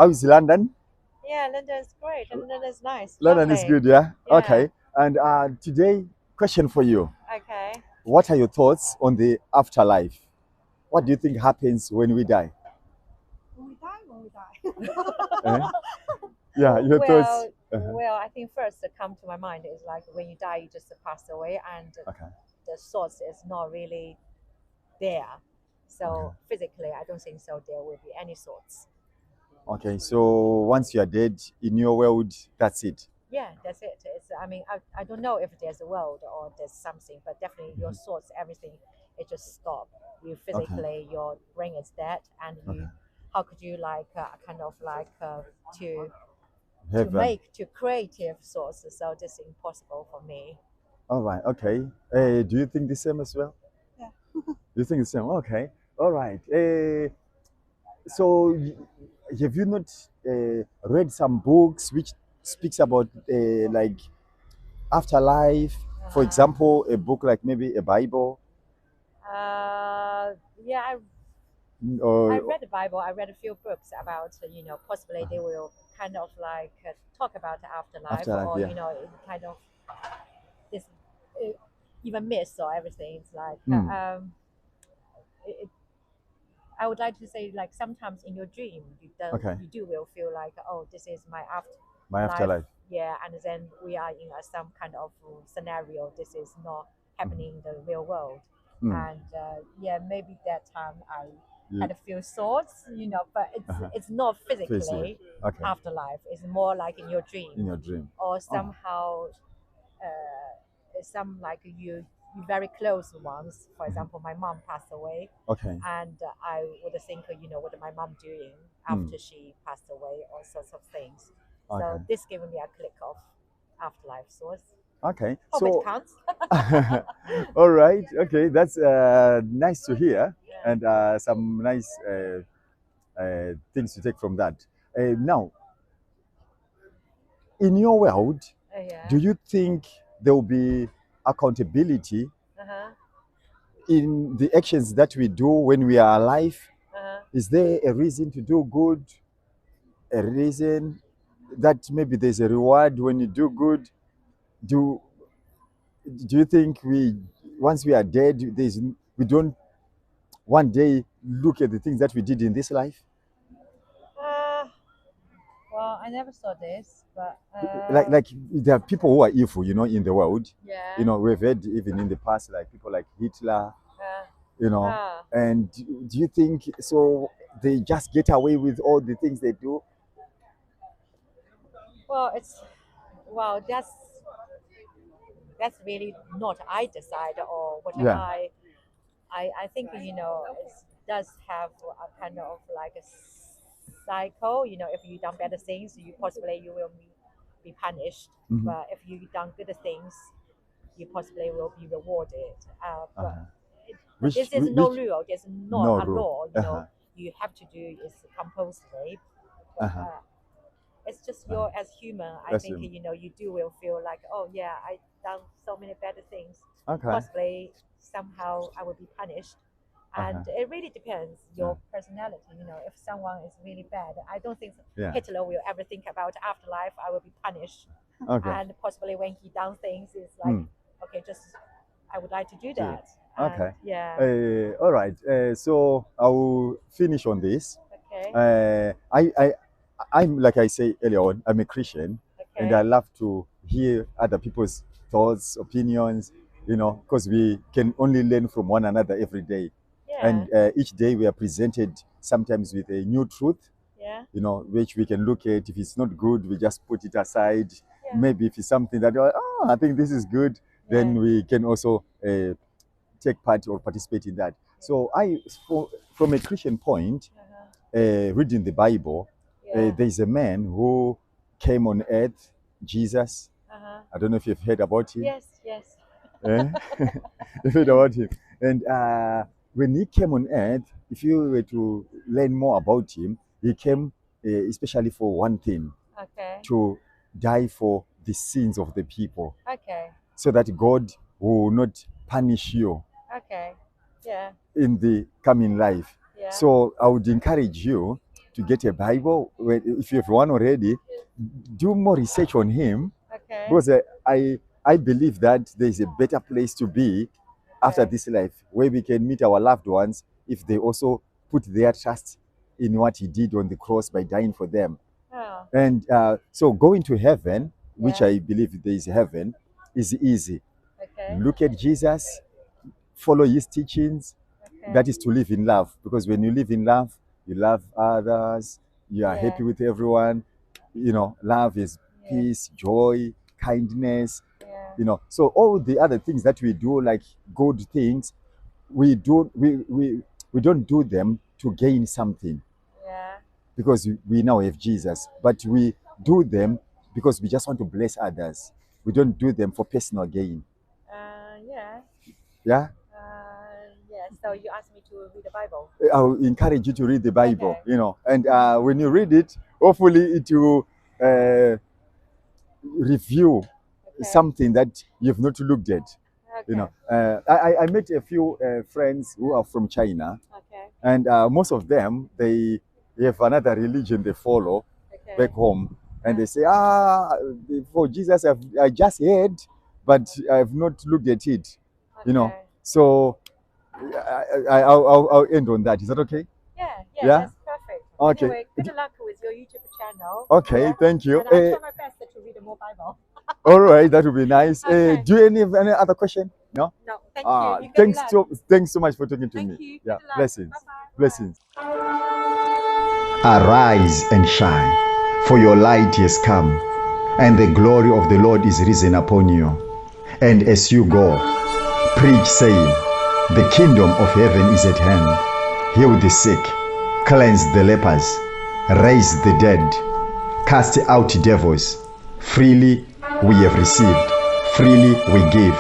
How is London? Yeah, London is great. London is nice. London is Lovely. good, yeah? Yeah. Okay. And today, question for you. Okay. What are your thoughts on the afterlife? What do you think happens when we die? When we die. Eh? Yeah, your thoughts. Well, I think first that come to my mind is like when you die, you just pass away, and Okay. the source is not really there. So Okay. physically, I don't think so. There will be any source. Okay, so once you are dead in your world, that's it. Yeah, that's it. I mean, I don't know if there's a world or there's something, but definitely your source, everything, it just stop. You physically, your brain is dead, and you, Okay. how could you like kind of like to Heaven. to creative sources? So this is impossible for me. All right, okay. Do you think the same as well? Yeah. You think the same? Okay. All right. So have you not read some books which speaks about like afterlife? For example, a book like maybe a Bible Yeah, I or read the Bible. I read a few books about possibly they will kind of like talk about the afterlife, afterlife, or yeah. kind of this uh, even myths or everything. It's like it, I would like to say like sometimes in your dream Okay. you do will feel like, oh, this is my My life. afterlife. Yeah, and then we are in some kind of scenario. This is not happening in the real world, and yeah, maybe that time I had a few thoughts, but it's not physically Okay. afterlife. It's more like in your dream, In your dream. or somehow some like you very close ones. For example, my mom passed away, Okay. and I would think, what my mom doing after she passed away, all sorts of things. So Okay. this gave me a click of afterlife source. Okay. Hope So it counts. all right. Okay, that's nice to hear, and some nice things to take from that. Now, in your world, Yeah. do you think there will be accountability Uh-huh. in the actions that we do when we are alive? Uh-huh. Is there a reason to do good? A reason that maybe there's a reward when you do good? Do you think we once we are dead, we don't one day look at the things that we did in this life? Well, I never saw this, but Like there are people who are evil, in the world. yeah. We've had even in the past, like people like Hitler, Ah. and do you think so they just get away with all the things they do? Well, that's really not I decide or what Yeah. I think it does have a kind of like a cycle. If you done better things, you will be punished. Mhm. But if you done good things, you possibly will be rewarded. But Which, this is no rule. There's no not a rule. law. You have to do is compulsory. But, it's just as human. I As think human. you do will feel like, oh yeah, I done so many better things. Okay. Possibly somehow I will be punished, and it really depends your personality. If someone is really bad, I don't think Yeah. Hitler will ever think about afterlife. I will be punished, Okay. and possibly when he done things, it's like okay, just I would like to do that. Okay. And, yeah. All right. So I will finish on this. Okay. I'm like I say earlier on, I'm a Christian, and I Okay. love to hear other people's thoughts, opinions, because we can only learn from one another every day. Yeah. And each day we are presented sometimes with a new truth, Yeah. which we can look at. If it's not good, we just put it aside. Yeah. Maybe if it's something that, I think this is good, then we can also take part or participate in that. So from a Christian point, reading the Bible, there's a man who came on earth, Jesus. I don't know if you've heard about him. Yes. Yes. You've heard about him. And when he came on earth, if you were to learn more about him, he came especially for one thing, Okay. to die for the sins of the people, Okay. so that God will not punish you Okay. Yeah. in the coming life. Yeah. So I would encourage you to get a Bible. If you have one already, do more research on him. Okay. Because I believe that there is a better place to be after this life, where we can meet our loved ones if they also put their trust in what he did on the cross by dying for them. Oh. And so going to heaven, which I believe there is heaven, is easy. Okay. Look at Jesus, follow his teachings. Okay. That is to live in love. Because when you live in love, you love others, you are happy with everyone. You know, love is peace, joy, kindness. You know, so all the other things that we do, like good things, we don't do them to gain something. Yeah. Because we now have Jesus, but we do them because we just want to bless others. We don't do them for personal gain. Yeah. Yeah. Yeah. So you asked me to read the Bible. I'll encourage you to read the Bible. Okay. You know, and when you read it, hopefully it will review something that you've not looked at. Okay. You know, I met a few friends who are from China, and most of them, they have another religion they follow back home, and they say, for Jesus I just heard, but I've not looked at it. You know, so I'll end on that. Is that okay? Yeah, Yeah? that's perfect. Okay. Anyway, good luck with your YouTube channel. Okay, thank you. And I'll try my best to read more Bible. All right, that would be nice. Okay. Do you have any other question? No? No, thank you. You Thanks so much for talking to me. Thank you. Yeah, Good luck. blessings. Bye-bye. Blessings. Arise and shine, for your light has come, and the glory of the Lord is risen upon you. And as you go, preach, saying, the kingdom of heaven is at hand. Heal the sick, cleanse the lepers, raise the dead, cast out devils. Freely we have received, freely we give.